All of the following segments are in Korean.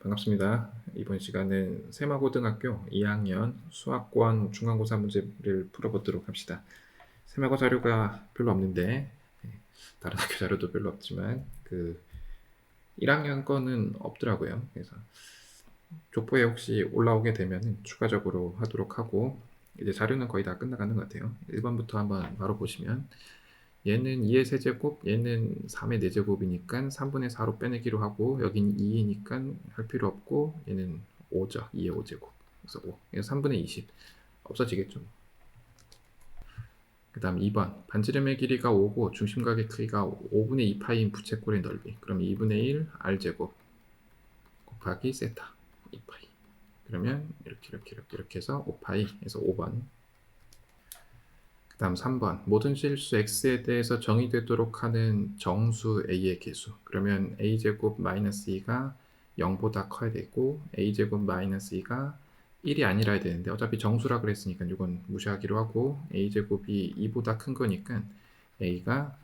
반갑습니다. 이번 시간은 세마고등학교 2학년 수학권 중간고사 문제를 풀어보도록 합시다. 세마고 자료가 별로 없는데 다른 학교 자료도 별로 없지만 1학년 거는 없더라고요. 그래서 족보에 혹시 올라오게 되면 추가적으로 하도록 하고, 이제 자료는 거의 다 끝나가는 것 같아요. 1번부터 한번 바로 보시면, 얘는 2의 세제곱, 얘는 3의 4제곱이니까 3분의 4로 빼내기로 하고, 여긴 2이니까 할 필요 없고, 얘는 5죠. 2의 5제곱. 그래서 5. 그래서 3분의 20. 없어지겠죠. 그 다음 2번. 반지름의 길이가 5고 중심각의 크기가 5분의 2파이인 부채꼴의 넓이. 그럼 2분의 1 r제곱 곱하기 세타 2파이. 그러면 이렇게 해서 5파이 해서 5번. 그 다음 3번. 모든 실수 x에 대해서 정의되도록 하는 정수 a의 개수. 그러면 a제곱 마이너스 2가 0보다 커야 되고 a제곱 마이너스 2가 1이 아니라 되는데, 어차피 정수라 그랬으니까 이건 무시하기로 하고, a제곱이 2보다 큰 거니까 a가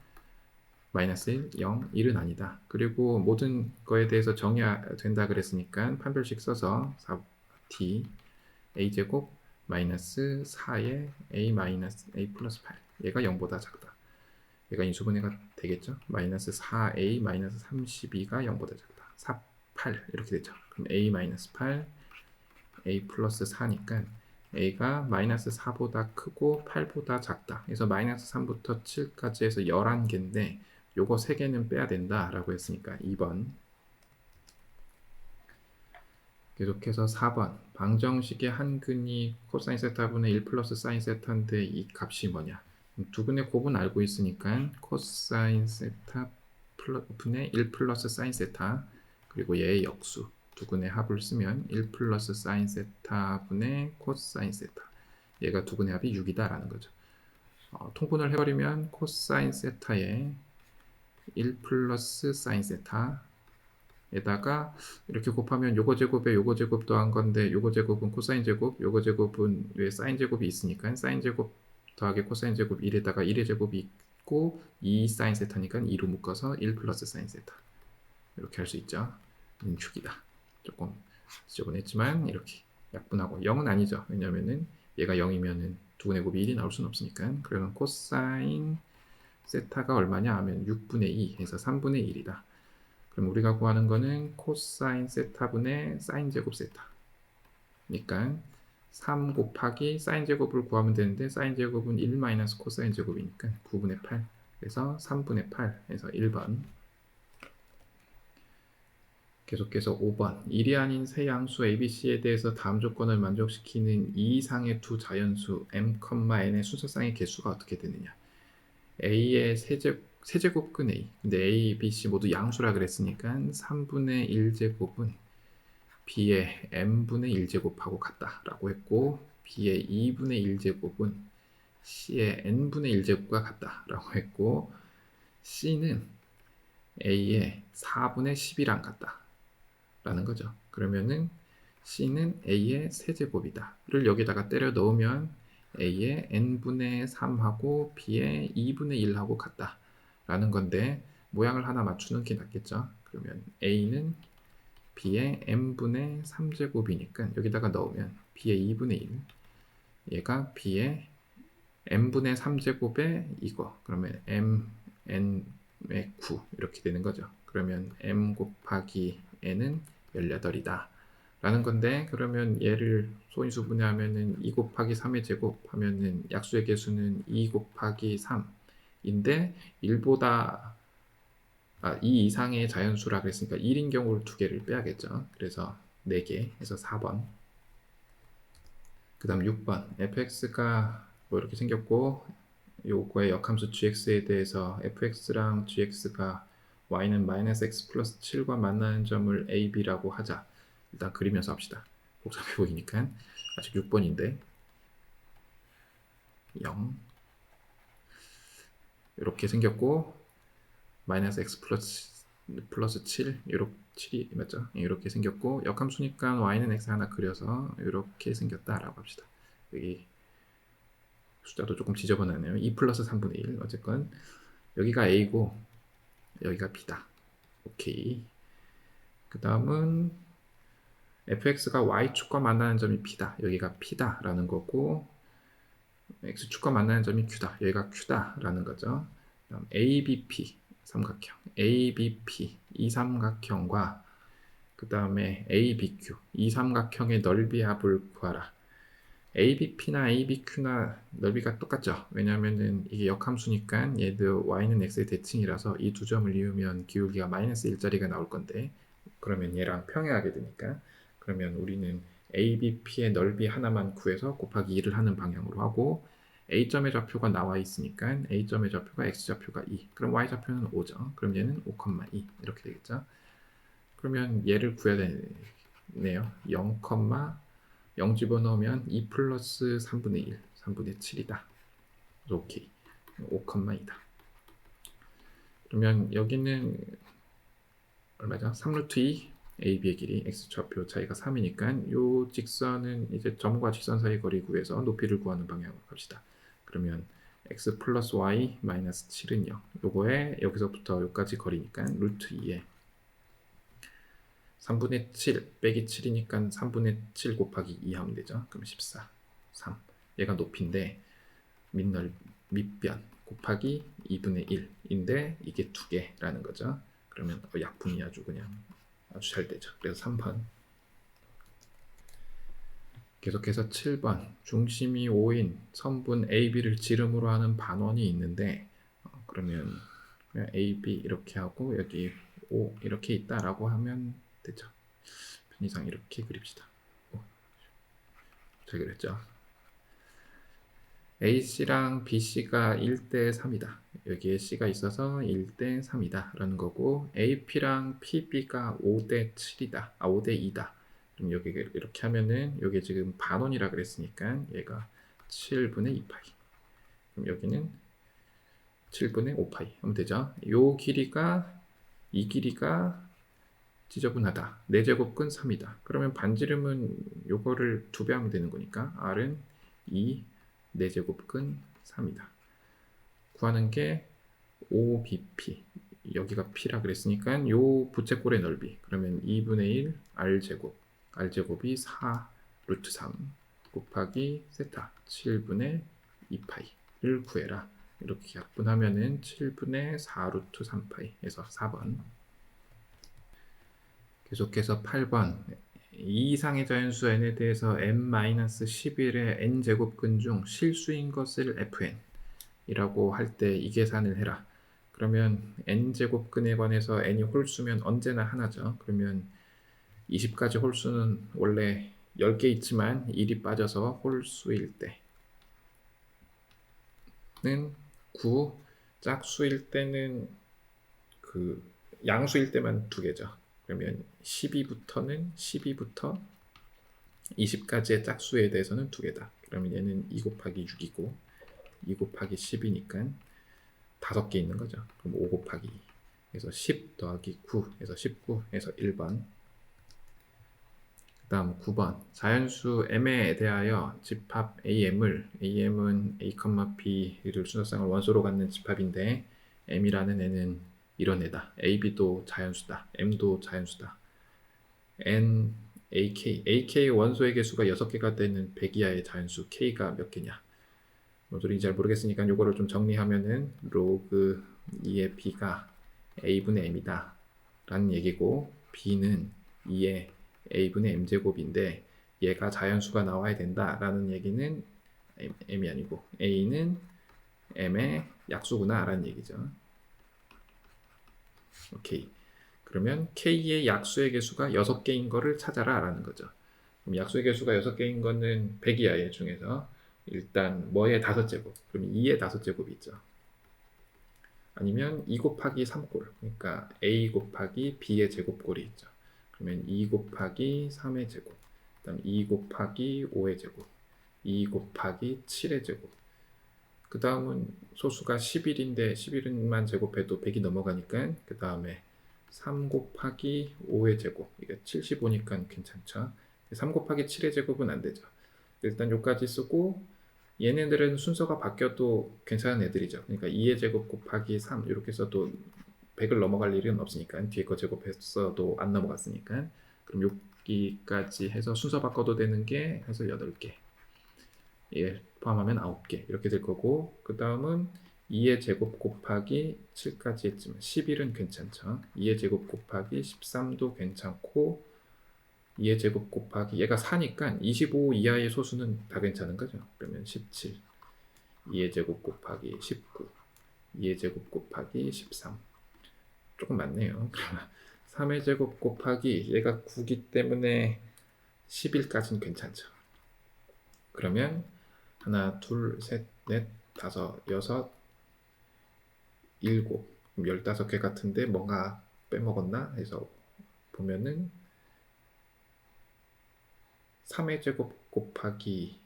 마이너스 1, 0, 1은 아니다. 그리고 모든 거에 대해서 정의된다 그랬으니까 판별식 써서 4t a제곱 마이너스 4의 a 마이너스 a 플러스 8, 얘가 0보다 작다. 얘가 인수분해가 되겠죠. 마이너스 4a 마이너스 32가 0보다 작다. 4, 8 이렇게 되죠. 그럼 a 마이너스 8 a 플러스 4니까 a가 마이너스 4보다 크고 8보다 작다. 그래서 마이너스 3부터 7까지 해서 11개인데 요거 3개는 빼야 된다 라고 했으니까 2번. 계속해서 4번. 방정식의 한 근이 코사인 세타분의 1 플러스 사인 세타인데 이 값이 뭐냐. 두 근의 곱은 알고 있으니까 코사인 세타 분의 1 플러스 사인 세타, 그리고 얘의 역수 두 근의 합을 쓰면 1 플러스 사인 세타 분의 코사인 세타, 얘가 두 근의 합이 6이다 라는 거죠. 통분을 해버리면 코사인 세타에 1 플러스 사인 세타 에다가 이렇게 곱하면 요거 제곱에 요거 제곱 더한 건데, 요거 제곱은 코사인 제곱, 요거 제곱은 왜 사인 제곱이 있으니까 사인 제곱 더하기 코사인 제곱 1에다가 1의 제곱이 있고 2 사인 세타니까 2로 묶어서 1 플러스 사인 세타, 이렇게 할 수 있죠. 축이다. 조금 지저분했지만 이렇게 약분하고, 0은 아니죠. 왜냐면은 얘가 0이면은 두분의 곱이 1이 나올 수는 없으니까. 그러면 코사인 세타가 얼마냐 하면 6분의 2 해서 3분의 1이다. 그럼 우리가 구하는 거는 코사인 세타분의 사인 제곱 세타. 그러니까 3 곱하기 사인 제곱을 구하면 되는데, 사인 제곱은 1 마이너스 코사인 제곱이니까 9분의 8. 그래서 3분의 8 해서 1번. 계속해서 5번. 1이 아닌 세 양수 ABC에 대해서 다음 조건을 만족시키는 2 이상의 두 자연수 m, n의 순서상의 개수가 어떻게 되느냐. A의 세제곱근 A. 근데 A, B, C 모두 양수라 그랬으니까 3분의 1제곱은 B의 n분의 1제곱하고 같다라고 했고, B의 2분의 1제곱은 C의 n분의 1제곱과 같다라고 했고, C는 A의 4분의 10이랑 같다라는 거죠. 그러면은 C는 A의 세제곱이다를 여기다가 때려 넣으면 A의 n분의 3하고 B의 2분의 1하고 같다 라는 건데, 모양을 하나 맞추는 게 낫겠죠. 그러면 A는 B의 n분의 3제곱이니까 여기다가 넣으면 B의 2분의 1, 얘가 B의 n분의 3제곱에 이거, 그러면 n의 9 이렇게 되는 거죠. 그러면 m 곱하기 n은 18이다 라는 건데, 그러면 얘를 소인수분해하면은 2 곱하기 3의 제곱 하면은 약수의 개수는 2 곱하기 3인데 2 이상의 자연수라 그랬으니까 1인 경우를 2개를 빼야겠죠. 그래서 4개 해서 4번. 그 다음 6번. fx가 뭐 이렇게 생겼고, 요거의 역함수 gx에 대해서 fx랑 gx가 y는 마이너스 x 플러스 7과 만나는 점을 a, b라고 하자. 일단 그리면서 합시다. 복잡해 보이니까. 아직 6번인데 0 이렇게 생겼고, 마이너스 x 플러스 7 이렇게 7이 맞죠? 이렇게 생겼고, 역함수니까 y는 x 하나 그려서 이렇게 생겼다라고 합시다. 여기 숫자도 조금 지저분하네요. 2 플러스 3분의 1. 어쨌건 여기가 a고 여기가 b다. 오케이. 그 다음은 fx가 y축과 만나는 점이 p다. 여기가 p다 라는 거고, x축과 만나는 점이 q다. 여기가 q다 라는 거죠. 그다음 ABP 삼각형, ABP 이 삼각형과 그 다음에 ABQ 이 삼각형의 넓이 합을 구하라. ABP나 ABQ나 넓이가 똑같죠. 왜냐하면은 이게 역함수니까 얘들 y는 x의 대칭이라서 이 두 점을 이으면 기울기가 마이너스 1짜리가 나올 건데, 그러면 얘랑 평행하게 되니까, 그러면 우리는 ABP의 넓이 하나만 구해서 곱하기 2를 하는 방향으로 하고, A점의 좌표가 나와 있으니까 A점의 좌표가 X좌표가 2, 그럼 Y좌표는 5죠. 그럼 얘는 5,2 이렇게 되겠죠. 그러면 얘를 구해야 되네요. 0, 집어넣으면 2 플러스 3분의 1, 3분의 7이다. 오케이. 5,2다. 그러면 여기는 얼마죠? 3루트 2 AB의 길이 X좌표 차이가 3이니까 요 직선은 이제 점과 직선 사이 거리 구해서 높이를 구하는 방향으로 갑시다. 그러면 X 플러스 Y 마이너스 7은 0. 요거에 여기서부터 여기까지 거리니까 루트 2에 3분의 7 빼기 7이니까 3분의 7 곱하기 2 하면 되죠. 그럼 14, 3. 얘가 높이인데 밑변 곱하기 2분의 1인데 이게 2개라는 거죠. 그러면 약분이 아주 잘 되죠. 그래서 3번. 계속해서 7번. 중심이 5인 선분 AB를 지름으로 하는 반원이 있는데, 그러면 그냥 AB 이렇게 하고 여기 5 이렇게 있다라고 하면 되죠. 편의상 이렇게 그립시다. 잘 그렸죠. AC랑 BC가 1대 3이다. 여기에 C가 있어서 1대 3이다 라는 거고, AP랑 PB가 5대 7이다. 5대 2다. 그럼 여기 이렇게 하면은 여기 지금 반원이라 그랬으니까 얘가 7분의 2파이. 그럼 여기는 7분의 5파이 하면 되죠. 이 길이가 지저분하다. 4제곱근 3이다. 그러면 반지름은 요거를 2배 하면 되는 거니까 R은 2 4제곱근 3이다. 구하는 게 OBP, 여기가 P라 그랬으니까 요 부채꼴의 넓이, 그러면 2분의 1 R제곱이 4 루트 3 곱하기 세타 7분의 2파이를 구해라. 이렇게 약분하면은 7분의 4 루트 3파이에서 4번. 계속해서 8번. 이 이상의 자연수 n에 대해서 n-11의 n제곱근 중 실수인 것을 fn 이라고 할 때 이 계산을 해라. 그러면 n제곱근에 관해서 n이 홀수면 언제나 하나죠. 그러면 20가지 홀수는 원래 10개 있지만 1이 빠져서 홀수일 때는 9, 짝수일 때는 양수일 때만 2개죠. 그러면 12부터 20까지의 짝수에 대해서는 2개다. 그러면 얘는 2 곱하기 6이고 2 곱하기 10이니까 5개 있는 거죠. 그럼 5 곱하기 2 해서 10 더하기 9 해서 19 해서 1번. 그 다음 9번. 자연수 m에 대하여 집합 am은 a, b를 순서상을 원소로 갖는 집합인데, m이라는 애는 이런 애다. ab도 자연수다. m도 자연수다. n, ak 원소의 개수가 6개가 되는 100 이하의 자연수 k가 몇 개냐. 뭔 소리인지 잘 모르겠으니까 요거를 좀 정리하면은 로그 2의 b가 a분의 m이다 라는 얘기고, b는 2의 a분의 m제곱인데 얘가 자연수가 나와야 된다 라는 얘기는 m이 아니고 a는 m의 약수구나 라는 얘기죠. 오케이. 그러면 k의 약수의 개수가 6개인 거를 찾아라 라는 거죠. 그럼 약수의 개수가 6개인 거는 100 이하의 중에서 일단 뭐의 5제곱, 그럼 2의 5제곱이 있죠. 아니면 2 곱하기 3꼴, 그러니까 a 곱하기 b의 제곱꼴이 있죠. 그러면 2 곱하기 3의 제곱, 그 다음 2 곱하기 5의 제곱, 2 곱하기 7의 제곱. 그 다음은 소수가 11인데 11만 제곱해도 100이 넘어가니까 그 다음에 3 곱하기 5의 제곱, 이게 75니까 괜찮죠. 3 곱하기 7의 제곱은 안 되죠. 일단 요까지 쓰고, 얘네들은 순서가 바뀌어도 괜찮은 애들이죠. 그러니까 2의 제곱 곱하기 3 이렇게 써도 100을 넘어갈 일은 없으니까, 뒤에 거 제곱했어도 안 넘어갔으니까. 그럼 여기까지 해서 순서 바꿔도 되는 게 해서 8개. 예, 포함하면 9개 이렇게 될 거고, 그 다음은 2의 제곱 곱하기 7까지 했지만 11은 괜찮죠. 2의 제곱 곱하기 13도 괜찮고, 2의 제곱 곱하기 얘가 4니까 25 이하의 소수는 다 괜찮은 거죠. 그러면 17, 2의 제곱 곱하기 19, 2의 제곱 곱하기 13 조금 많네요. 3의 제곱 곱하기 얘가 9기 때문에 11까지는 괜찮죠. 그러면 하나, 둘, 셋, 넷, 다섯, 여섯, 일곱, 15개 같은데 뭔가 빼먹었나 해서 보면은 3의 제곱 곱하기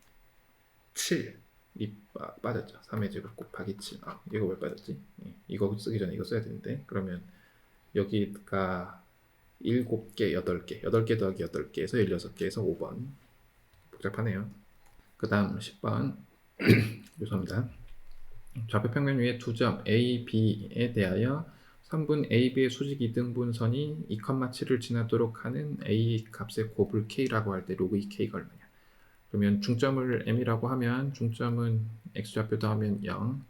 7이 빠졌죠. 3의 제곱 곱하기 7. 이거 왜 빠졌지? 이거 쓰기 전에 이거 써야 되는데. 그러면 여기가 7개, 8개, 8개 더하기 8개에서 16개에서 5번. 복잡하네요. 그 다음 10번 요소입니다. 좌표 평면 위에 두 점 A, B에 대하여 선분 A, B의 수직 이등분선이 2,7을 지나도록 하는 A 값의 곱을 K라고 할 때 로그 2K가 얼마냐. 그러면 중점을 M이라고 하면 중점은 X좌표 더하면 0,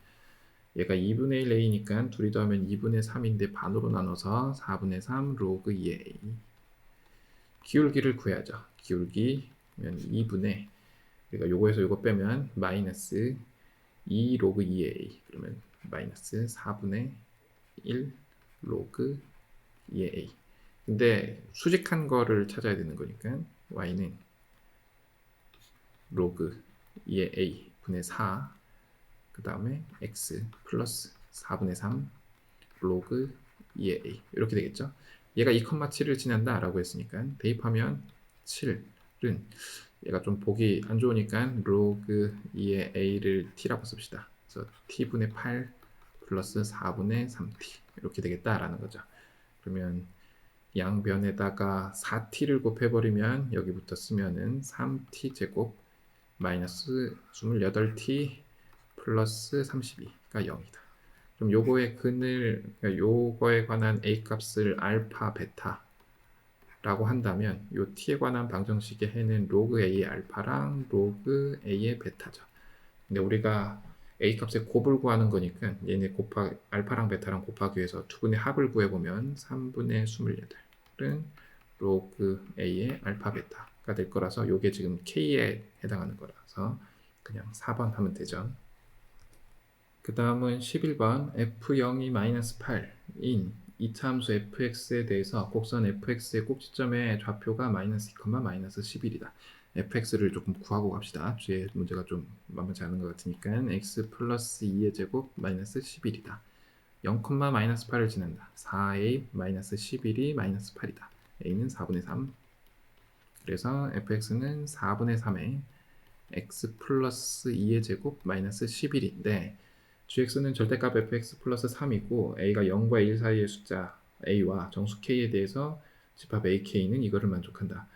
얘가 2분의 1 A니까 둘이 더하면 2분의 3인데 반으로 나눠서 4분의 3 로그 2A. 기울기를 구해야죠. 기울기면 2분의, 그러니까 요거에서 요거 빼면 마이너스 2 로그 2A, 그러면 마이너스 4분의 1 로그 2A. 근데 수직한 거를 찾아야 되는 거니까 y는 로그 2A 분의 4, 그 다음에 x 플러스 4분의 3 로그 2A 이렇게 되겠죠. 얘가 2,7을 지난다 라고 했으니까 대입하면 7은 얘가 좀 보기 안 좋으니까 로그 2의 a를 t라고 씁시다. 그래서 t분의 8 플러스 4분의 3t 이렇게 되겠다라는 거죠. 그러면 양변에다가 4t를 곱해버리면 여기부터 쓰면은 3t 제곱 마이너스 28t 플러스 32가 0이다. 그럼 요거의 근을, 그러니까 요거에 관한 a 값을 알파, 베타 라고 한다면 요 t에 관한 방정식의 해는 로그 a의 알파랑 로그 a의 베타죠. 근데 우리가 a 값의 곱을 구하는 거니까 얘네 알파랑 베타랑 곱하기 위해서 두 분의 합을 구해보면 3분의 28은 로그 a의 알파 베타가 될 거라서 요게 지금 k에 해당하는 거라서 그냥 4번 하면 되죠. 그 다음은 11번 f0이-8인 2차 함수 fx에 대해서 곡선 fx의 꼭지점의 좌표가 마이너스 2, 마이너스 11이다. fx를 조금 구하고 갑시다. 뒤에 문제가 좀 만만치 않은 것 같으니까 x 플러스 2의 제곱 마이너스 11이다. 0, 마이너스 8을 지난다. 4a 마이너스 11이 마이너스 8이다. a는 4분의 3. 그래서 fx는 4분의 3에 x 플러스 2의 제곱 마이너스 11인데 gx는 절대값 fx 플러스 3이고 a가 0과 1 사이의 숫자 a와 정수 k에 대해서 집합 ak는 이거를 만족한다.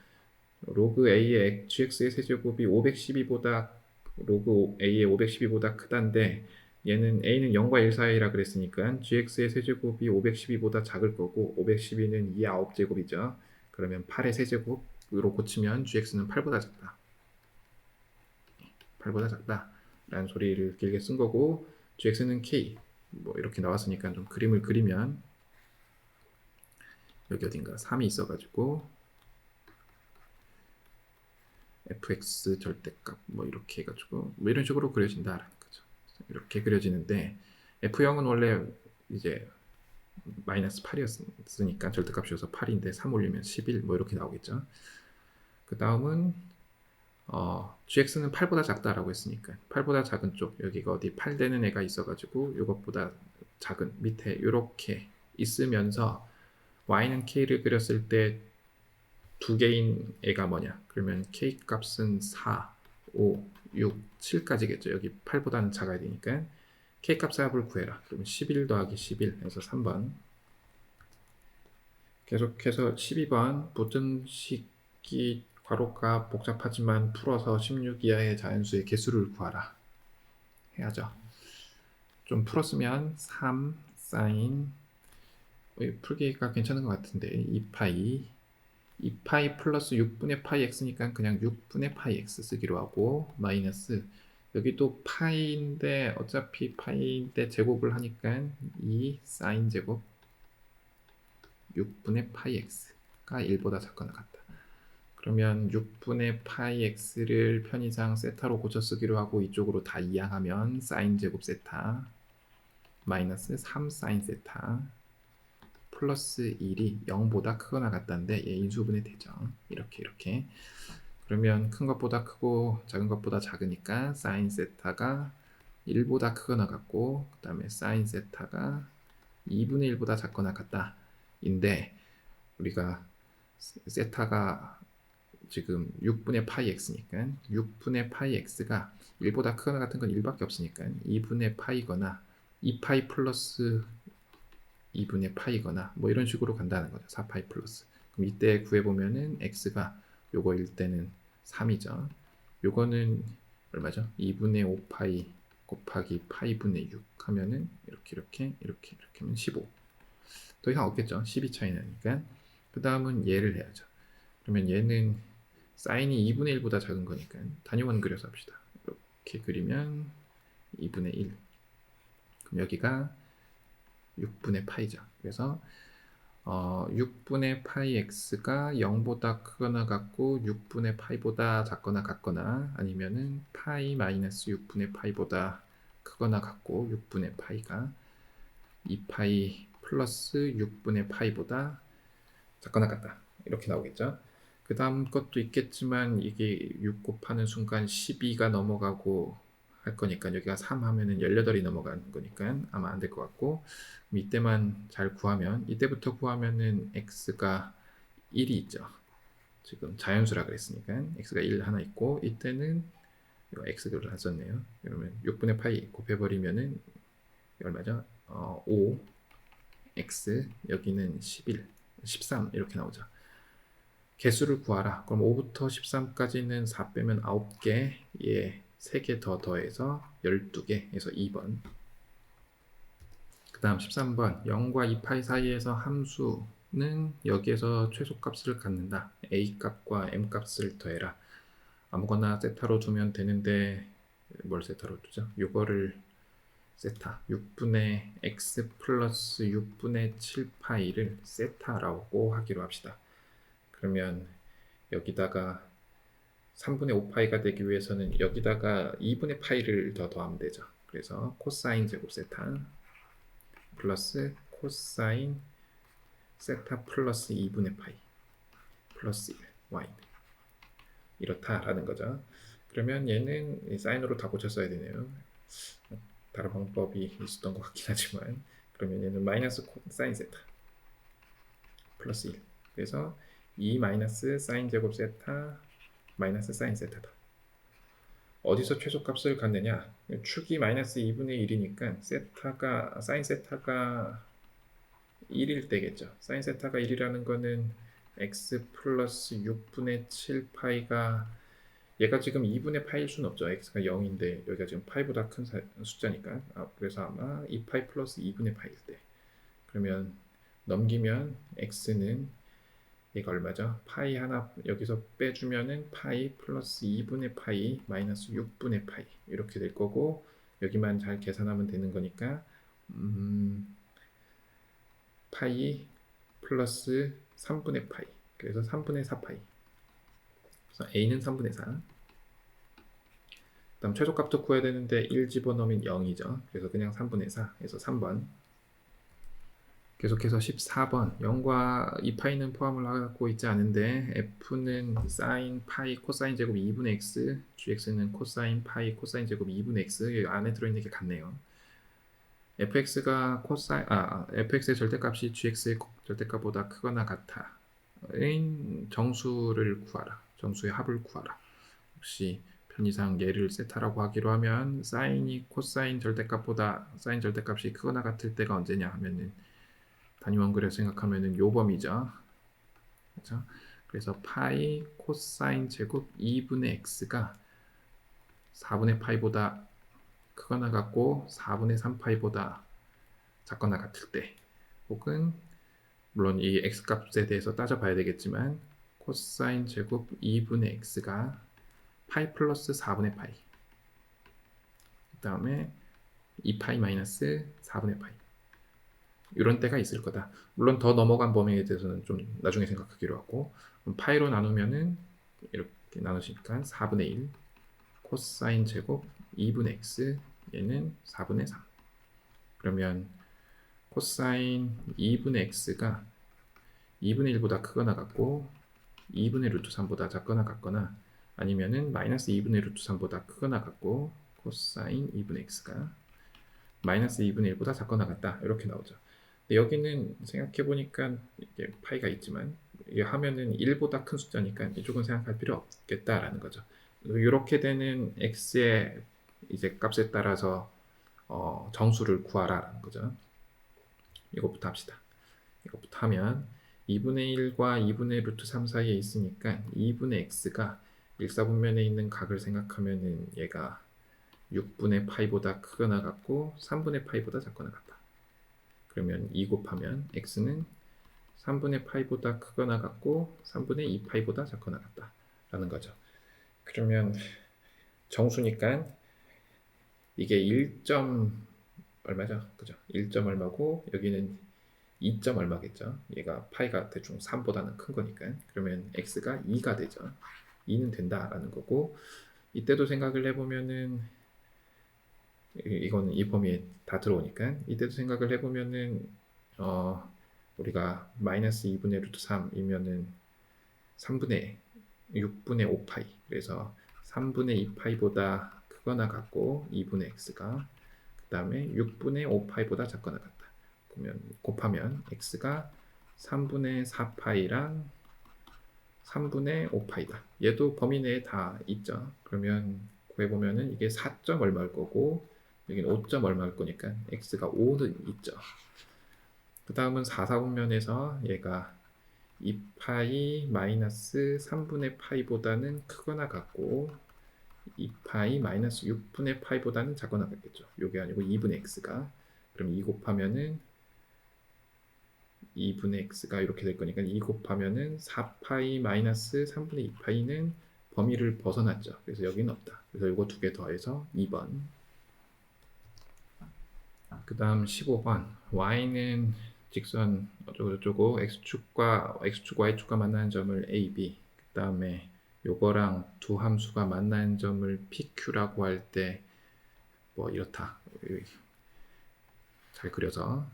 로그 a의 gx의 세제곱이 512보다 로그 a의 512보다 크다인데 얘는 a는 0과 1 사이라 그랬으니까 gx의 세제곱이 512보다 작을 거고 512는 2의 9제곱이죠. 그러면 8의 세제곱으로 고치면 gx는 8보다 작다. 8보다 작다 라는 소리를 길게 쓴 거고, gx는 k 뭐 이렇게 나왔으니까 좀 그림을 그리면 여기 어딘가 3이 있어가지고 fx 절대값 뭐 이렇게 해가지고 뭐 이런 식으로 그려진다라는 거죠. 이렇게 그려지는데 f0은 원래 이제 마이너스 8이었으니까 절대값이어서 8인데 3 올리면 11 뭐 이렇게 나오겠죠. 그 다음은 gx는 8보다 작다라고 했으니까 8보다 작은 쪽, 여기가 어디 8 되는 애가 있어가지고 이것보다 작은 밑에 이렇게 있으면서 y는 k를 그렸을 때 두 개인 애가 뭐냐, 그러면 k 값은 4, 5, 6, 7까지겠죠. 여기 8보다는 작아야 되니까 k 값의 합을 구해라. 그러면 11 더하기 11 해서 3번. 계속해서 12번 부등식이 괄호가 복잡하지만 풀어서 16 이하의 자연수의 개수를 구하라 해야죠. 좀 풀었으면 3 사인 풀기가 괜찮은 것 같은데 2파이 2파이 플러스 6분의 파이 x니까 그냥 6분의 파이 x 쓰기로 하고 마이너스 여기도 파이인데 어차피 파이인데 제곱을 하니까 2 사인 제곱 6분의 파이 x가 1보다 작거나 같다. 그러면 6분의 파이 x를 편의상 세타로 고쳐 쓰기로 하고 이쪽으로 다 이항하면 사인 제곱 세타 마이너스 3 사인 세타 플러스 1이 0보다 크거나 같다는데 얘 인수분해 되죠. 이렇게 그러면 큰 것보다 크고 작은 것보다 작으니까 사인 세타가 1보다 크거나 같고 그 다음에 사인 세타가 2분의 1보다 작거나 같다 인데 우리가 세타가 지금 6분의 파이 x니까 6분의 파이 x가 1보다 크거나 같은 건 1밖에 없으니까 2분의 파이거나 2파이 플러스 2분의 파이거나 뭐 이런 식으로 간다는 거죠. 4파이 플러스. 그럼 이때 구해보면은 x가 요거일 때는 3이죠. 요거는 얼마죠? 2분의 5파이 곱하기 파이분의 6 하면은 이렇게 하면 15. 더 이상 없겠죠. 12 차이 나니까. 그 다음은 얘를 해야죠. 그러면 얘는 사인이 2분의 1보다 작은 거니까 단위원 그려서 합시다. 이렇게 그리면 2분의 1. 그럼 여기가 6분의 파이죠. 그래서 6분의 파이 x가 0보다 크거나 같고 6분의 파이보다 작거나 같거나 아니면은 파이 마이너스 6분의 파이보다 크거나 같고 6분의 파이가 2파이 플러스 6분의 파이보다 작거나 같다. 이렇게 나오겠죠. 그 다음 것도 있겠지만 이게 6 곱하는 순간 12가 넘어가고 할 거니까 여기가 3 하면은 18이 넘어가는 거니까 아마 안 될 것 같고 이때만 잘 구하면 이때부터 구하면은 x가 1이 있죠. 지금 자연수라 그랬으니까 x가 1 하나 있고 이때는 x를 안 썼네요. 그러면 6분의 파이 곱해버리면은 얼마죠? 5 x 여기는 11 13 이렇게 나오죠. 개수를 구하라. 그럼 5부터 13까지는 4 빼면 9개, 예, 3개 더 더해서 12개에서 2번. 그 다음 13번 0과 2파이 사이에서 함수는 여기에서 최소값을 갖는다. A값과 M값을 더해라. 아무거나 세타로 두면 되는데 뭘 세타로 두죠? 이거를 세타 6분의 x 플러스 6분의 7파이를 세타라고 하기로 합시다. 그러면 여기다가 3분의 5파이가 되기 위해서는 여기다가 2분의 파이를 더 더하면 되죠. 그래서 코사인 제곱 세타 플러스 코사인 세타 플러스 2분의 파이 플러스 1 y 이렇다라는 거죠. 그러면 얘는 사인으로 다 고쳐 써야 되네요. 다른 방법이 있었던 것 같긴 하지만 그러면 얘는 마이너스 사인 세타 플러스 1 그래서 2 마이너스 사인 제곱 세타 마이너스 사인 세타다. 어디서 최소값을 갖느냐? 축이 마이너스 2분의 1이니까 세타가 사인 세타가 1일 때겠죠. 사인 세타가 1이라는 거는 x 플러스 6분의 7파이가 얘가 지금 2분의 파일 수는 없죠. x가 0인데 여기가 지금 파이보다 큰 숫자니까 그래서 아마 2파이 플러스 2분의 파일 때 그러면 넘기면 x는 얘가 얼마죠? 파이 하나 여기서 빼주면은 파이 플러스 2분의 파이 마이너스 6분의 파이 이렇게 될 거고 여기만 잘 계산하면 되는 거니까 파이 플러스 3분의 파이 그래서 3분의 4파이 그래서 a는 3분의 4 그다음 최소값도 구해야 되는데 1 집어넣으면 0이죠. 그래서 그냥 3분의 4 해서 3번 계속해서 14번 0과 2파이는 포함을 하고 있지 않은데 f는 사인 파이 코사인 제곱 2분의 x gx는 코사인 파이 코사인 제곱 2분의 x 여기 안에 들어있는 게 같네요. fx가 fx의 절대값이 gx의 절대값보다 크거나 같아 인 정수를 구하라. 정수의 합을 구하라. 혹시 편의상 얘를 세타라고 하기로 하면 사인이 코사인 절대값보다 사인 절대값이 크거나 같을 때가 언제냐 하면은 단위원 그래프 생각하면은 요 범위죠. 그렇죠? 그래서 파이 코사인 제곱 2분의 x가 4분의 파이보다 크거나 같고 4분의 3파이보다 작거나 같을 때 혹은 물론 이 x값에 대해서 따져봐야 되겠지만 코사인 제곱 2분의 x가 파이 플러스 4분의 파이, 그 다음에 2파이 마이너스 4분의 파이, 이런 때가 있을 거다. 물론 더 넘어간 범위에 대해서는 좀 나중에 생각하기로 하고, 파이로 나누면은 이렇게 나누시니까 4분의 1 코사인 제곱 2분의 x, 얘는 4분의 3. 그러면 코사인 2분의 x가 2분의 1보다 크거나 같고 2분의 루트 3보다 작거나 같거나, 아니면은 마이너스 2분의 루트 3보다 크거나 같고 코사인 2분의 x가 마이너스 2분의 1보다 작거나 같다, 이렇게 나오죠. 근데 여기는 생각해보니까 이게 파이가 있지만 이게 하면은 1보다 큰 숫자니까 이쪽은 생각할 필요 없겠다라는 거죠. 이렇게 되는 x의 이제 값에 따라서 정수를 구하라라는 거죠. 이것부터 합시다. 이것부터 하면 2분의 1과 2분의 루트 3 사이에 있으니까 2분의 x가 일사분면에 있는 각을 생각하면은 얘가 6분의 파이보다 크거나 같고 3분의 파이보다 작거나 같다. 그러면 2 곱하면 x는 3분의 파이보다 크거나 같고 3분의 2 파이보다 작거나 같다 라는 거죠. 그러면 정수니까 이게 1점 얼마죠? 그죠? 1점 얼마고 여기는 2점 얼마겠죠? 얘가 파이가 대충 3보다는 큰 거니까. 그러면 x가 2가 되죠. 2는 된다라는 거고, 이때도 생각을 해보면은 이거는 이 범위에 다 들어오니까 이때도 생각을 해보면은 우리가 마이너스 2분의 루트 3이면은 3분의 6분의 5파이, 그래서 3분의 2파이보다 크거나 같고 2분의 x가, 그 다음에 6분의 5파이보다 작거나 같다. 그러면 곱하면 x가 3분의 4파이랑 3분의 5파이다. 얘도 범위 내에 다 있죠. 그러면 구해보면은 이게 4점 얼마일 거고 여기는 5점 얼마일 거니까 x가 5는 있죠. 그 다음은 4, 4분면에서 얘가 2파이 마이너스 3분의 파이보다는 크거나 같고 2파이 마이너스 6분의 파이보다는 작거나 같겠죠. 요게 아니고 2분의 x가, 그럼 2 곱하면은 2분의 x가 이렇게 될 거니까 2 곱하면은 4파이 마이너스 3분의 2파이는 범위를 벗어났죠. 그래서 여기는 없다. 그래서 이거 두 개 더해서 2번. 그 다음 15번. y는 직선 어쩌고저쩌고 x축과 y축과 만나는 점을 a, b, 그 다음에 요거랑 두 함수가 만나는 점을 pq라고 할 때 뭐 이렇다. 잘 그려서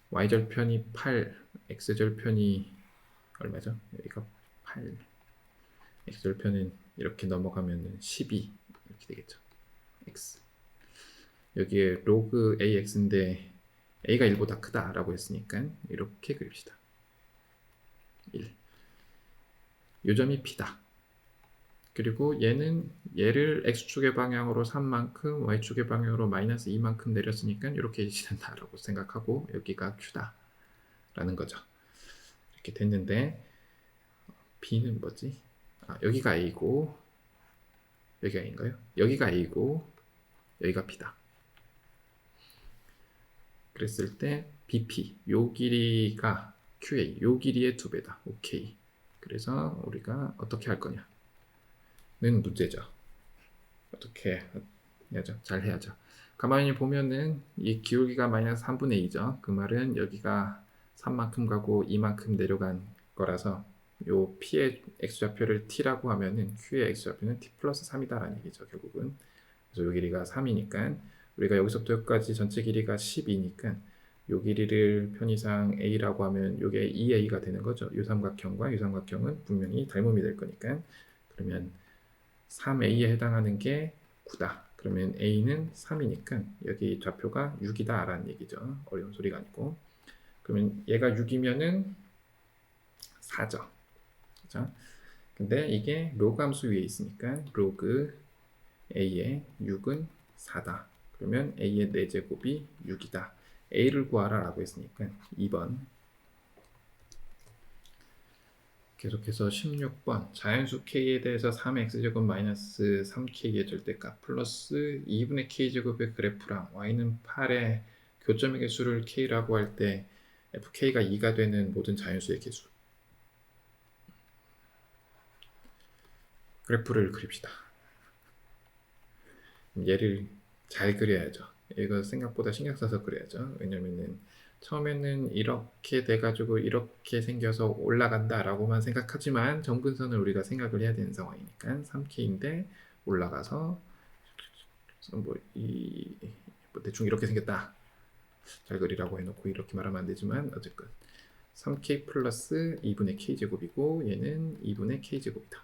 y절편이 8, x절편이 얼마죠? 여기가 8, x절편은 이렇게 넘어가면 12 이렇게 되겠죠. x, 여기에 로그 ax인데 a가 1보다 크다라고 했으니까 이렇게 그립시다. 1, 요점이 p다. 그리고 얘를 x축의 방향으로 3만큼 y축의 방향으로 마이너스 2만큼 내렸으니까 이렇게 일치된다라고 생각하고 여기가 q다 라는 거죠. 이렇게 됐는데 b는 뭐지? 여기가 a고 여기가 a인가요? 여기가 a고 여기가 b다. 그랬을 때 bp 요 길이가 qa 요 길이의 2배다. 오케이. 그래서 우리가 어떻게 할 거냐 는 문제죠. 어떻게 해야죠? 잘 해야죠. 가만히 보면은 이 기울기가 마이너스 3분의 2죠. 그 말은 여기가 3만큼 가고 2만큼 내려간 거라서 요 p의 x좌표를 t라고 하면은 q의 x좌표는 t 플러스 3이다라는 얘기죠. 결국은. 그래서 요 길이가 3이니까 우리가 여기서부터 여기까지 전체 길이가 12니까 요 길이를 편의상 a라고 하면 요게 2a가 되는 거죠. 요 삼각형과 요 삼각형은 분명히 닮음이 될 거니까. 그러면 3a에 해당하는 게 9다. 그러면 a는 3이니까 여기 좌표가 6이다 라는 얘기죠. 어려운 소리가 아니고. 그러면 얘가 6이면은 4죠. 그죠? 근데 이게 로그 함수 위에 있으니까 로그 a의 6은 4다. 그러면 a의 4제곱이 6이다. a를 구하라 라고 했으니까 2번. 계속해서 16번. 자연수 k에 대해서 3x제곱 마이너스 3k의 절대값 플러스 2분의 k제곱의 그래프랑 y는 8의 교점의 개수를 k라고 할 때 fk가 2가 되는 모든 자연수의 개수. 그래프를 그립시다. 얘를 잘 그려야죠. 이거 생각보다 신경 써서 그려야죠. 왜냐면은 처음에는 이렇게 돼가지고 이렇게 생겨서 올라간다 라고만 생각하지만 점근선을 우리가 생각을 해야 되는 상황이니까 3K인데 올라가서 뭐 대충 이렇게 생겼다 잘 그리라고 해놓고 이렇게 말하면 안 되지만 어쨌건 3K 플러스 2분의 K제곱이고 얘는 2분의 K제곱이다.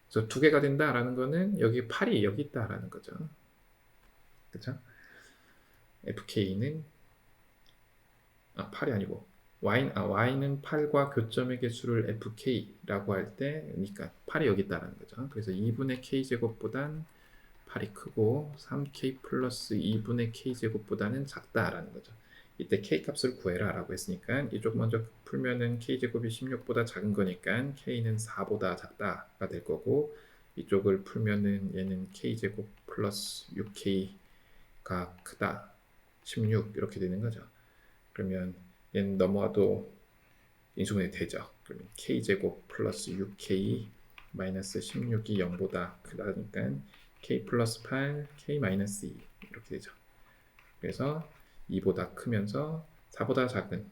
그래서 두 개가 된다라는 거는 여기 8이 여기 있다라는 거죠. 그쵸? FK는 8이 아니고 Y는 8과 교점의 개수를 FK라고 할 때 그러니까 8이 여기 있다라는 거죠. 그래서 2분의 K제곱보단 8이 크고 3K 플러스 2분의 K제곱보다는 작다라는 거죠. 이때 K 값을 구해라 라고 했으니까 이쪽 먼저 풀면은 K제곱이 16보다 작은 거니까 K는 4보다 작다가 될 거고 이쪽을 풀면은 얘는 K제곱 플러스 6K가 크다 16 이렇게 되는 거죠. 그러면 얘는 넘어와도 인수분해 되죠. 그러면 K제곱 플러스 6K 마이너스 16이 0보다 크다니까 K 플러스 8, K 마이너스 2 이렇게 되죠. 그래서 2보다 크면서 4보다 작은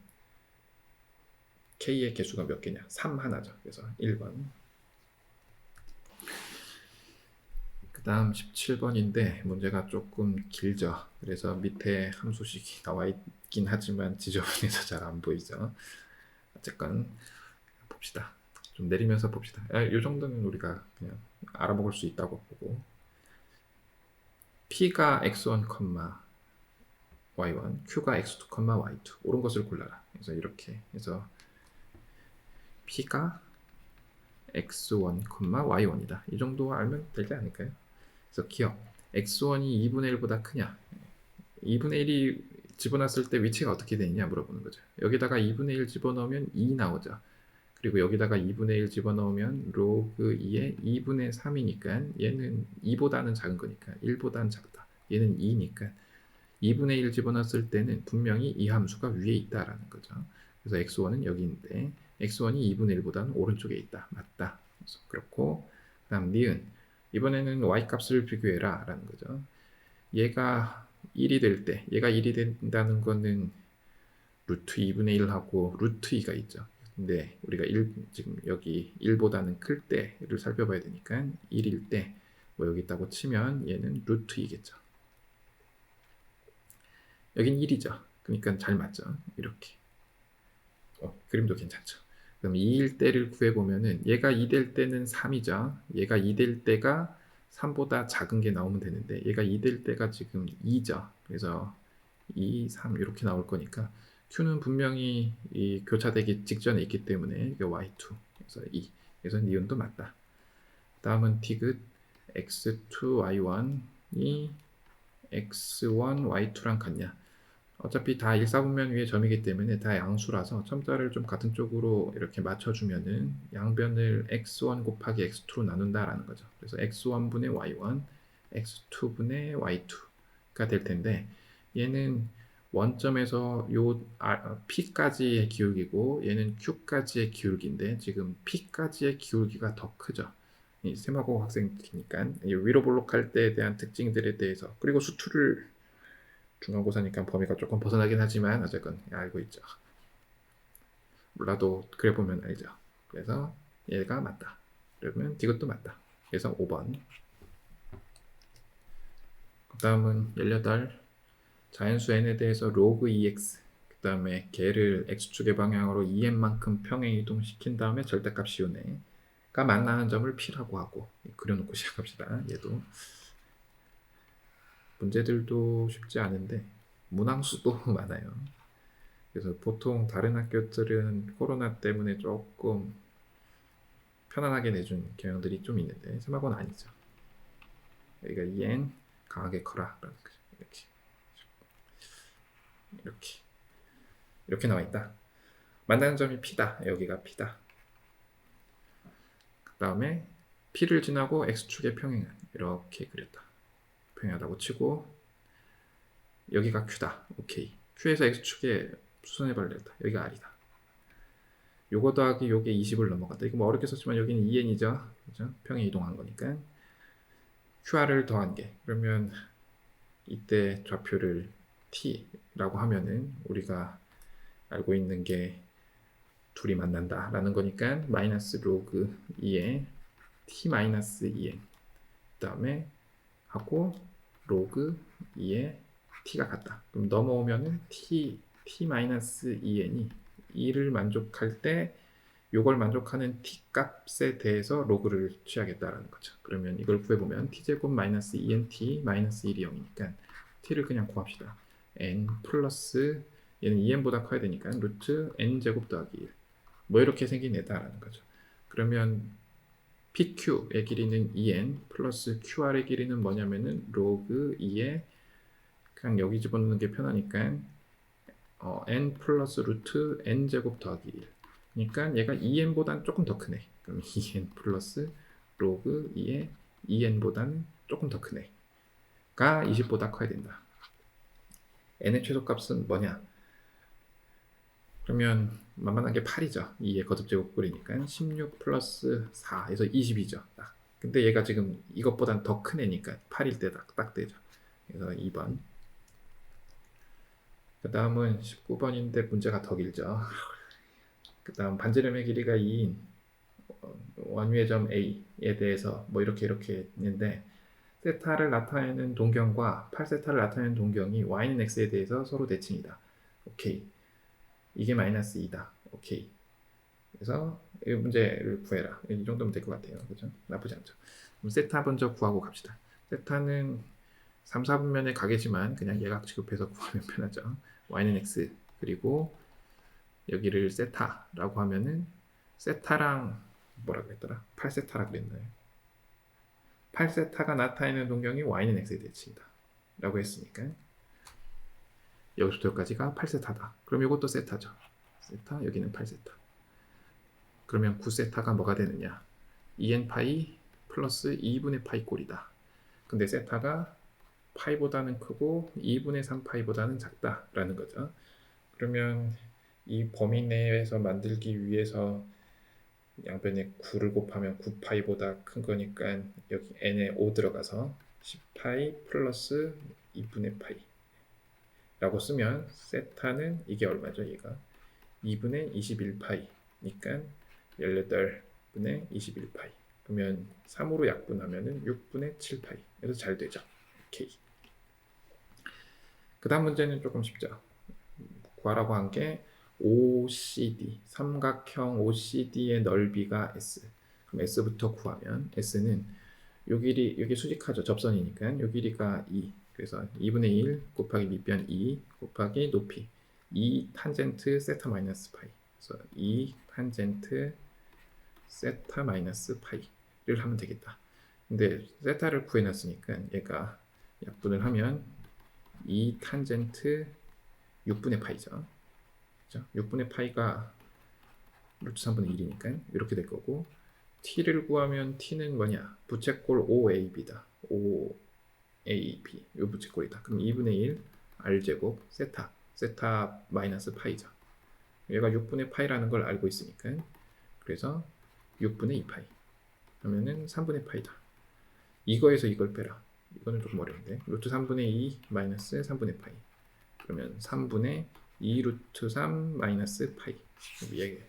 K의 개수가 몇 개냐? 3 하나죠. 그래서 1번. 그 다음 17번인데 문제가 조금 길죠. 그래서 밑에 함수식이 나와 있긴 하지만 지저분해서 잘 안 보이죠. 어쨌건 봅시다. 좀 내리면서 봅시다. 이 정도는 우리가 그냥 알아먹을 수 있다고 보고 P가 x1, y1, Q가 x2, y2 옳은 것을 골라라. 그래서 이렇게 해서 P가 x1, y1이다. 이 정도 알면 되지 않을까요? 그래서 기억 x1이 2분의 1보다 크냐 2분의 1이 집어넣었을 때 위치가 어떻게 되느냐 물어보는 거죠. 여기다가 2분의 1 집어넣으면 2 나오죠. 그리고 여기다가 2분의 1 집어넣으면 로그 2의 2분의 3이니까 얘는 2보다는 작은 거니까 1보다는 작다. 얘는 2니까 2분의 1 집어넣었을 때는 분명히 이 함수가 위에 있다라는 거죠. 그래서 x1은 여기 있는데 x1이 2분의 1보다는 오른쪽에 있다. 맞다. 그래서 그렇고 그 다음 니은 이번에는 y값을 비교해라 라는 거죠. 얘가 1이 될 때 얘가 1이 된다는 거는 루트 2분의 1하고 루트 2가 있죠. 근데 우리가 지금 여기 1보다는 클 때를 살펴봐야 되니까 1일 때 뭐 여기 있다고 치면 얘는 루트 2겠죠. 여긴 1이죠. 그러니까 잘 맞죠. 이렇게. 그림도 괜찮죠. 그럼 2일 때를 구해보면은 얘가 2 될 때는 3이죠. 얘가 2 될 때가 3보다 작은 게 나오면 되는데 얘가 2 될 때가 지금 2죠. 그래서 2, 3 이렇게 나올 거니까 Q는 분명히 이 교차되기 직전에 있기 때문에 이게 Y2 그래서 2 그래서 니은도 맞다. 다음은 디귿 x2y1이 x1y2랑 같냐. 어차피 다 일사분면 위의 점이기 때문에 다 양수라서 첨자를 좀 같은 쪽으로 이렇게 맞춰주면은 양변을 x1 곱하기 x2로 나눈다라는 거죠. 그래서 x1분의 y1, x2분의 y2가 될 텐데 얘는 원점에서 요 P까지의 기울기고 얘는 Q까지의 기울기인데 지금 P까지의 기울기가 더 크죠. 이 세마고 학생이니까 위로 볼록할 때에 대한 특징들에 대해서 그리고 수투를 중간고사니까 범위가 조금 벗어나긴 하지만 어쨌건 알고 있죠. 몰라도 그래 보면 알죠. 그래서 얘가 맞다. 그러면 이것도 맞다. 그래서 5번. 그 다음은 18 자연수 n에 대해서 로그 2x 그 다음에 걔를 x축의 방향으로 2n만큼 평행 이동시킨 다음에 절대값 씌우네가 만나는 점을 p라고 하고 그려놓고 시작합시다. 얘도 문제들도 쉽지 않은데 문항수도 많아요. 그래서 보통 다른 학교들은 코로나 때문에 조금 편안하게 내준 경향들이 좀 있는데 세마고는 아니죠. 여기가 2n 강하게 커라 이렇게 나와 있다. 만나는 점이 P다. 여기가 P다. 그 다음에 P를 지나고 X축의 평행은 이렇게 그렸다. 평행하다고 치고 여기가 Q다. 오케이. Q에서 X축에 수선해 발렸다. 여기가 R이다. 요거 더하기 요게 20을 넘어갔다. 이거 뭐 어렵게 썼지만 여기는 2n이죠. 그죠? 평행 이동한 거니까. QR을 더한 게. 그러면 이때 좌표를 t라고 하면은 우리가 알고 있는 게 둘이 만난다 라는 거니까 마이너스 로그 2에 t 마이너스 2n 그 다음에 하고 로그 2에 t가 같다. 그럼 넘어오면은 t 마이너스 2n이 2를 만족할 때 요걸 만족하는 t 값에 대해서 로그를 취하겠다라는 거죠. 그러면 이걸 구해보면 t제곱 마이너스 2nt 마이너스 1이 0이니까 t를 그냥 구합시다. n 플러스 얘는 2n보다 커야 되니까 루트 n제곱 더하기 1 뭐 이렇게 생긴 애다라는 거죠. 그러면 PQ의 길이는 2n 플러스 QR의 길이는 뭐냐면은 로그 2에 그냥 여기 집어넣는 게 편하니까 n 플러스 루트 n 제곱 더하기 1 그러니까 얘가 2n보단 조금 더 크네. 그럼 2n 플러스 로그 2에 2n보다는 조금 더 크네가 20보다 커야 된다. n의 최소값은 뭐냐? 그러면 만만하게 8이죠. 2의 거듭제곱꼴이니까 16 플러스 4에서 20이죠. 딱. 근데 얘가 지금 이것보단 더 큰 애니까 8일 때 딱 되죠. 그래서 2번. 그 다음은 19번인데 문제가 더 길죠. 그 다음 반지름의 길이가 2인 원위의 점 A에 대해서 뭐 이렇게 있는데 세타를 나타내는 동경과 8세타를 나타내는 동경이 y는 x에 대해서 서로 대칭이다. 오케이. 이게 마이너스 2다. 오케이. 그래서 이 문제를 구해라. 이 정도면 될 것 같아요. 그죠? 나쁘지 않죠. 그럼 세타 먼저 구하고 갑시다. 세타는 3, 4분면의 가계지만 그냥 예각 취급해서 구하면 편하죠. y는 x 그리고 여기를 세타라고 하면은 세타랑 뭐라고 했더라? 8세타라 그랬나요? 8세타가 나타내는 동경이 y는 x에 대칭이다 라고 했으니까 여기서부터 여기까지가 8세타다. 그럼 이것도 세타죠. 세타 여기는 8세타. 그러면 9세타가 뭐가 되느냐? 2n 파이 플러스 2분의 파이 꼴이다. 근데 세타가 파이보다는 크고 2분의 3 파이보다는 작다라는 거죠. 그러면 이 범위 내에서 만들기 위해서 양변에 9를 곱하면 9파이보다 큰 거니까 여기 n에 5 들어가서 10파이 플러스 2분의 파이 라고 쓰면 세타는 이게 얼마죠? 얘가 2분의 21파이니까 18분의 21파이 그러면 3으로 약분하면 6분의 7파이 그래서 잘 되죠. 오케이. 그 다음 문제는 조금 쉽죠. 구하라고 한 게 OCD 삼각형 OCD의 넓이가 S 그럼 S부터 구하면 S는 요 길이 여기 수직하죠. 접선이니까 요 길이가 2 그래서 2분의 1 곱하기 밑변 2 곱하기 높이 2 탄젠트 세타 마이너스 파이 그래서 2 탄젠트 세타 마이너스 파이를 하면 되겠다. 근데 세타를 구해놨으니까 얘가 약분을 하면 2 탄젠트 6분의 파이죠. 그렇죠? 6분의 파이가 루트 3분의 1이니까 이렇게 될 거고 t를 구하면 t는 뭐냐? 부채꼴 OAB다. OAB 이 부채꼴이다. 그럼 2분의 1 r제곱 세타 마이너스 파이죠. 얘가 6분의 파이라는 걸 알고 있으니까 그래서 6분의 2파이 그러면은 3분의 파이다. 이거에서 이걸 빼라. 이거는 조금 어려운데 루트 3분의 2 마이너스 3분의 파이 그러면 3분의 2 루트 3 마이너스 파이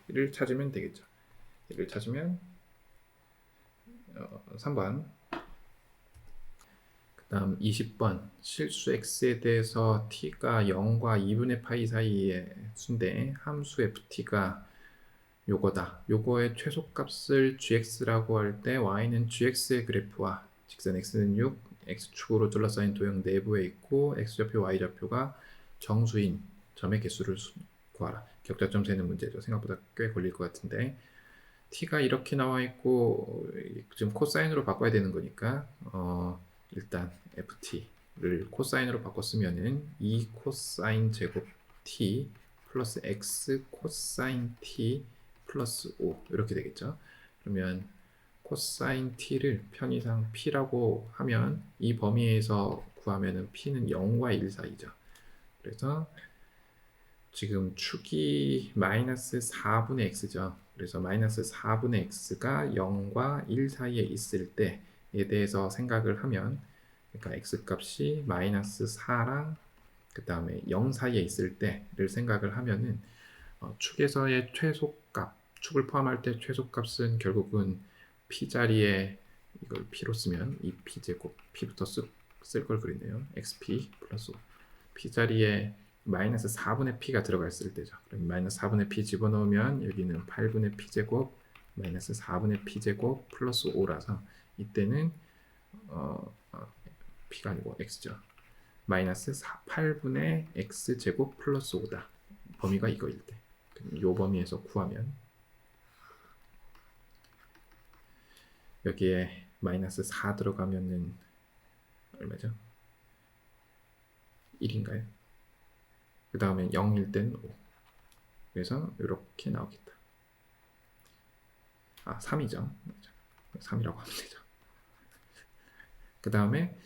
얘를 찾으면 되겠죠. 얘를 찾으면 3번 그 다음 20번 실수 x에 대해서 t가 0과 2분의 파이 사이의 수인데 함수 ft가 요거다. 요거의 최소값을 gx라고 할 때 y는 gx의 그래프와 직선 x는 6, x축으로 둘러싸인 도형 내부에 있고 x좌표, y좌표가 정수인 점의 개수를 구하라. 격자점 세는 문제죠. 생각보다 꽤 걸릴 것 같은데 t가 이렇게 나와 있고 지금 코사인으로 바꿔야 되는 거니까 일단 ft를 코사인으로 바꿨으면은 2 코사인 제곱 t 플러스 x 코사인 t 플러스 5 이렇게 되겠죠. 그러면 코사인 t를 편의상 p라고 하면 이 범위에서 구하면은 p는 0과 1 사이죠. 그래서 지금 축이 마이너스 4분의 x죠. 그래서 마이너스 4분의 x가 0과 1 사이에 있을 때에 대해서 생각을 하면, 그러니까 x 값이 마이너스 4랑 그 다음에 0 사이에 있을 때를 생각을 하면은 축에서의 최소값, 축을 포함할 때 최소값은 결국은 p 자리에 이걸 p로 쓰면 이 p 제곱, p부터 쓸 걸 그랬네요. xp 플러스 p 자리에 마이너스 4분의 p가 들어가 있을 때죠. 그럼 마이너스 4분의 p 집어넣으면 여기는 8분의 p 제곱 마이너스 4분의 p 제곱 플러스 5라서 이때는 p가 아니고 x죠. 마이너스 8분의 x 제곱 플러스 5다. 범위가 이거일 때. 이 범위에서 구하면 여기에 마이너스 4 들어가면은 얼마죠? 1인가요? 그 다음에 0일 때는 5. 그래서 이렇게 나오겠다. 3이죠. 3이라고 하면 되죠. 그 다음에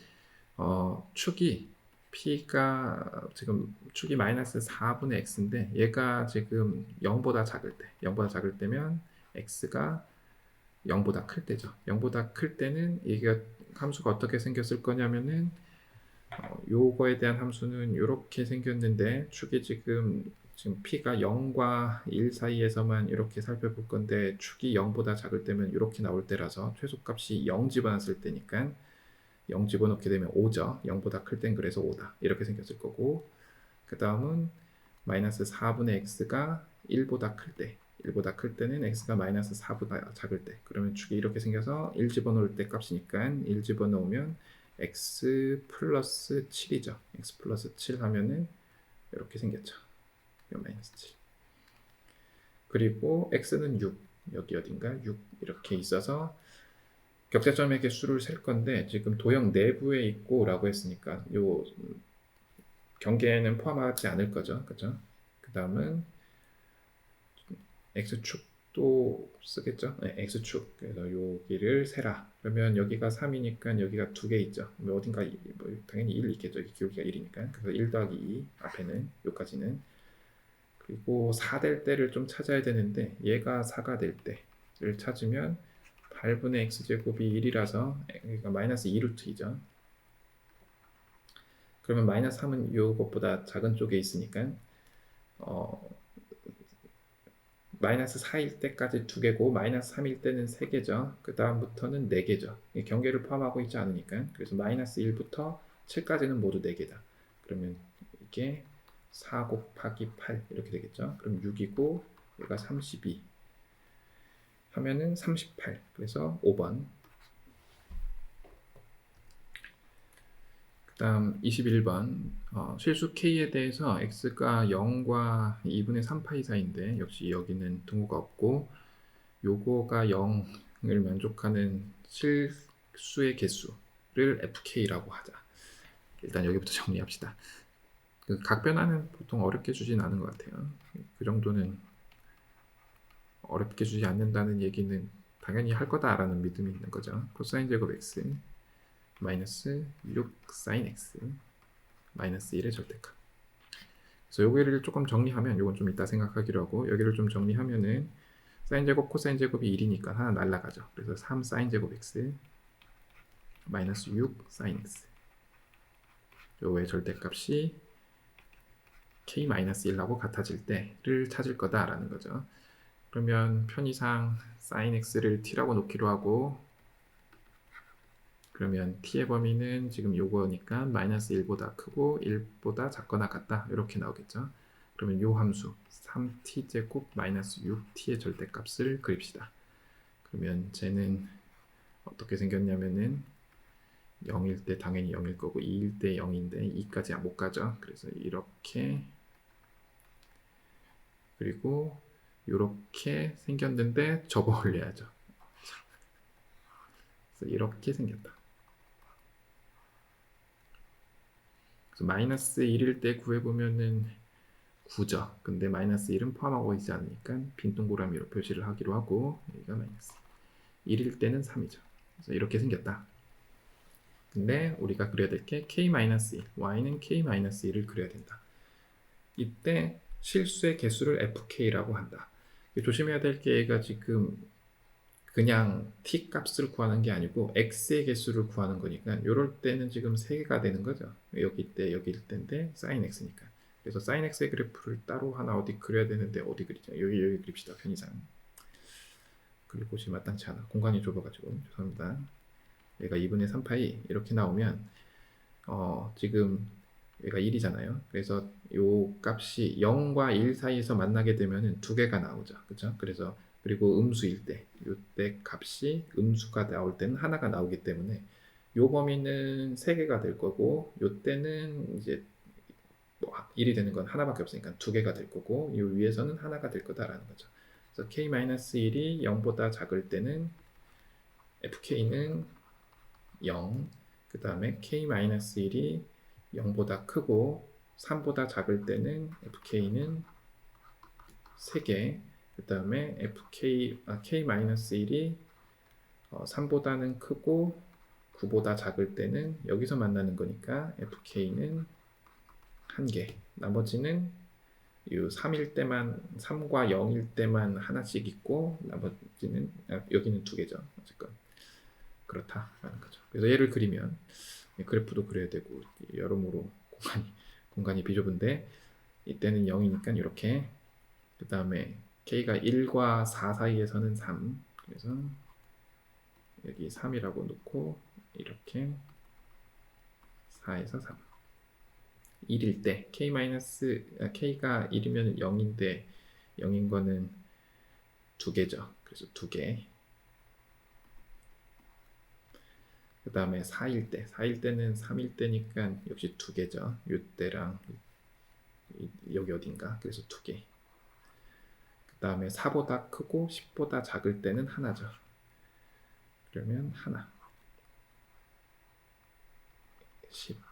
축이 p가 지금 축이 마이너스 4분의 x인데 얘가 지금 0보다 작을 때면 x가 0보다 클 때죠. 0보다 클 때는 이게 함수가 어떻게 생겼을 거냐면은 요거에 대한 함수는 이렇게 생겼는데 축이 지금 p가 0과 1 사이에서만 이렇게 살펴볼 건데 축이 0보다 작을 때면 이렇게 나올 때라서 최소값이 0 집어넣었을 때니까 0 집어넣게 되면 5죠. 0보다 클 땐 그래서 5다. 이렇게 생겼을 거고, 그 다음은 마이너스 4분의 x가 1보다 클 때는 x가 마이너스 4보다 작을 때, 그러면 축이 이렇게 생겨서 1 집어넣을 때 값이니까 1 집어넣으면 x 플러스 7이죠. x 플러스 7 하면은 이렇게 생겼죠. 마이너스 7. 그리고 x는 6, 여기 어딘가 6 이렇게 있어서 격자점의 개수를 셀 건데 지금 도형 내부에 있고 라고 했으니까 요 경계에는 포함하지 않을 거죠. 그죠? 그 다음은 x축도 쓰겠죠? 네, x축. 그래서 여기를 세라. 그러면 여기가 3이니까 여기가 2개 있죠. 어딘가 당연히 1 있겠죠. 여기가 1이니까. 그래서 1 더하기 2 앞에는 여기까지는. 그리고 4 될 때를 좀 찾아야 되는데 얘가 4가 될 때를 찾으면 8분의 x제곱이 1이라서 그러니까 마이너스 2루트이죠. 그러면 마이너스 3은 이것보다 작은 쪽에 있으니까 마이너스 4일 때까지 2개고 마이너스 3일 때는 3개죠. 그 다음부터는 4개죠. 경계를 포함하고 있지 않으니까. 그래서 마이너스 1부터 7까지는 모두 4개다. 그러면 이게 4 곱하기 8 이렇게 되겠죠. 그럼 6이고 얘가 32 하면은 38. 그래서 5번. 그 다음 21번 실수 k에 대해서 x가 0과 2분의 3파이 사이인데 역시 여기는 등호가 없고 요거가 0을 만족하는 실수의 개수를 fk라고 하자. 일단 여기부터 정리합시다. 그 각변화는 보통 어렵게 주진 않은 것 같아요. 그 정도는 어렵게 주지 않는다는 얘기는 당연히 할 거다라는 믿음이 있는 거죠. 코사인 제곱 x 마이너스 6 사인 x 마이너스 1의 절대값. 그래서 여기를 조금 정리하면 이건 좀 이따 생각하기로 하고 여기를 좀 정리하면은 사인 제곱 코사인 제곱이 1이니까 하나 날라가죠. 그래서 3 사인 제곱 x 마이너스 6 사인 x 요의 절대값이 k-1하고 같아질 때를 찾을 거다라는 거죠. 그러면 편의상 sin x를 t라고 놓기로 하고 그러면 t의 범위는 지금 요거니까 마이너스 1보다 크고 1보다 작거나 같다 이렇게 나오겠죠. 그러면 요 함수 3t 제곱 마이너스 6t의 절대값을 그립시다. 그러면 쟤는 어떻게 생겼냐면은 0일 때 당연히 0일 거고 2일 때 0인데 2까지 못 가죠. 그래서 이렇게 그리고 이렇게 생겼는데 접어 올려야죠. 그래서 이렇게 생겼다. 그래서 마이너스 1일 때 구해보면은 9죠. 근데 마이너스 1은 포함하고 있지 않으니까 빈동그라미로 표시를 하기로 하고 여기가 마이너스 1일 때는 3이죠. 그래서 이렇게 생겼다. 근데 우리가 그려야 될 게 k-1, y는 k-1을 그려야 된다. 이때 실수의 개수를 fk라고 한다. 조심해야 될 게 얘가 지금 그냥 t 값을 구하는 게 아니고 x의 개수를 구하는 거니까 이럴 때는 지금 3개가 되는 거죠. 여기 때 여기일 때인데 sin x니까. 그래서 sin x의 그래프를 따로 하나 어디 그려야 되는데 어디 그리죠? 여기 그립시다. 편의상. 그릴 곳이 마땅치 않아. 공간이 좁아가지고 죄송합니다. 얘가 2분의 3파이 이렇게 나오면 지금 얘가 1이잖아요. 그래서 요 값이 0과 1 사이에서 만나게 되면은 2개가 나오죠. 그렇죠? 그래서 그리고 음수일 때, 요때 값이 음수가 나올 때는 하나가 나오기 때문에 요 범위는 3개가 될 거고 요때는 이제 뭐 1이 되는 건 하나밖에 없으니까 2개가 될 거고 요 위에서는 하나가 될 거다라는 거죠. 그래서 k-1이 0보다 작을 때는 fk는 0, 그 다음에 k-1이 0보다 크고 3보다 작을 때는 fk는 3개, 그 다음에 k-1이 3보다는 크고 9보다 작을 때는 여기서 만나는 거니까 fk는 1개, 나머지는 이 3일 때만 3과 0일 때만 하나씩 있고 나머지는 여기는 2개죠. 어쨌건 그렇다라는 거죠. 그래서 얘를 그리면 그래프도 그려야 되고 여러모로 공간이 비좁은데 이때는 0이니까 이렇게, 그 다음에 k가 1과 4 사이에서는 3, 그래서 여기 3이라고 놓고 이렇게 4에서 3 1일 때 k가 1이면 0인데 0인 거는 2개죠. 그래서 2개. 그 다음에 4일 때는 3일 때니까 역시 2개죠. 이때랑 여기 어딘가, 그래서 2개. 그 다음에 4보다 크고 10보다 작을 때는 하나죠. 그러면 하나. 10.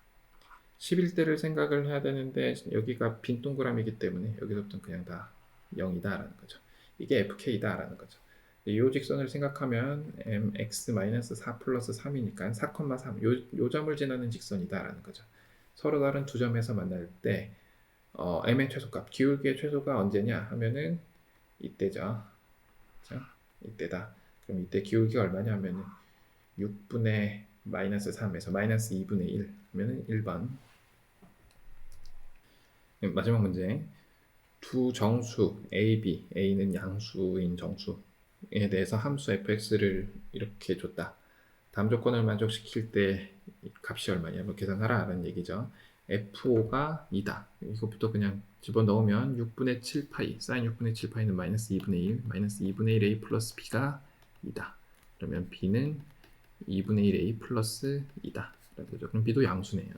10일 때를 생각을 해야 되는데 여기가 빈 동그라미이기 때문에 여기서부터 그냥 다 0이다 라는 거죠. 이게 fk다 라는 거죠. 이 직선을 생각하면 mx-4 플러스 3이니까 4,3 요 점을 지나는 직선이다 라는 거죠. 서로 다른 두 점에서 만날 때 m의 최소값, 기울기의 최소가 언제냐 하면은 이때죠. 그렇죠? 이때다. 그럼 이때 기울기가 얼마냐 하면은 6분의 마이너스 3에서 마이너스 2분의 1 하면은 1번. 마지막 문제. 두 정수 A, B, A는 양수인 정수에 대해서 함수 fx를 이렇게 줬다. 다음 조건을 만족시킬 때 값이 얼마냐, 뭐 계산하라 라는 얘기죠. FO가 2다. 이것부터 그냥 집어넣으면 6분의 7파이, 사인 6분의 7파이는 마이너스 2분의 1, 마이너스 2분의 1A 플러스 B가 2다. 그러면 B는 2분의 1A 플러스 2다. 그럼 B도 양수네요.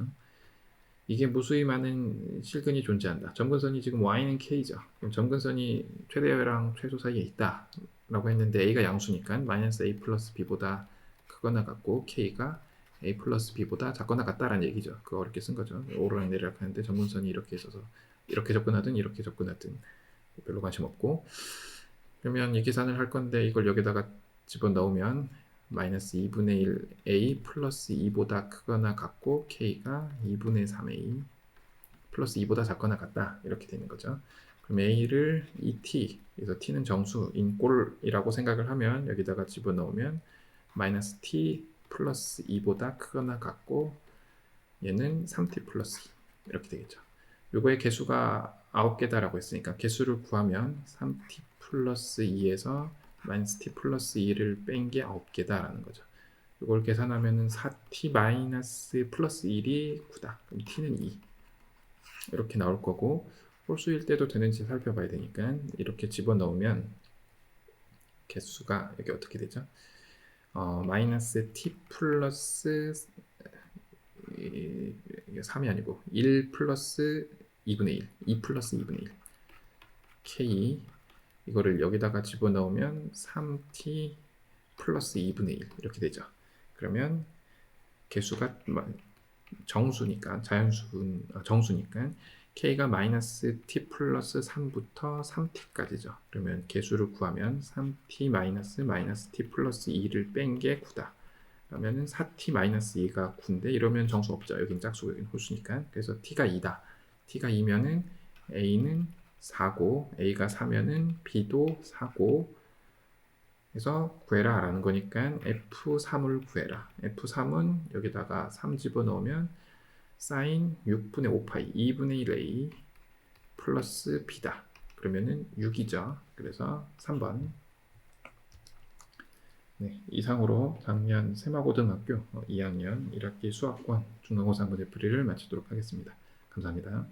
이게 무수히 많은 실근이 존재한다. 점근선이 지금 y는 k죠. 그럼 점근선이 최대랑 최소 사이에 있다 라고 했는데 a가 양수니까 마이너스 a 플러스 b보다 크거나 같고 k가 a 플러스 b보다 작거나 같다라는 얘기죠. 그거 어렵게 쓴 거죠. 오르락 내리락 하는데 점근선이 이렇게 있어서 이렇게 접근하든 이렇게 접근하든 별로 관심 없고, 그러면 이 계산을 할 건데 이걸 여기다가 집어넣으면 마이너스 2분의 1 a 플러스 2보다 크거나 같고 k가 2분의 3a 플러스 2보다 작거나 같다 이렇게 되는 거죠. 그럼 a를 2t, 그래서 t는 정수인 꼴이라고 생각을 하면 여기다가 집어넣으면 마이너스 t 플러스 2보다 크거나 같고 얘는 3t 플러스 2 이렇게 되겠죠. 요거의 개수가 9개다 라고 했으니까 개수를 구하면 3t 플러스 2에서 마이너스 t 플러스 2를 뺀 게 9개다 라는 거죠. 이걸 계산하면 4t 마이너스 플러스 1이 9다. 그럼 t는 2 이렇게 나올 거고, 홀수일 때도 되는지 살펴봐야 되니까 이렇게 집어넣으면 개수가 여기 어떻게 되죠? 마이너스 t 플러스 3이 아니고 1 플러스 2분의 1, 2 플러스 2분의 1 k, 이거를 여기다가 집어넣으면 3t 플러스 2분의 1 이렇게 되죠. 그러면 개수가 정수니까 정수니까 k가 마이너스 t 플러스 3부터 3t까지죠. 그러면 개수를 구하면 3t 마이너스 t 플러스 2를 뺀 게 9다. 그러면은 4t 마이너스 2가 9인데 이러면 정수 없죠. 여긴 짝수고 여긴 홀수니까. 그래서 t가 2다. t가 2면은 a는 4고 A가 4면은 B도 4고 그래서 구해라 라는 거니까 F3을 구해라. F3은 여기다가 3 집어넣으면 사인 6분의 5파이 2분의 1A 플러스 B다. 그러면은 6이죠. 그래서 3번. 네, 이상으로 작년 세마고등학교 2학년 1학기 수학권 중간고사 문제 풀이를 마치도록 하겠습니다. 감사합니다.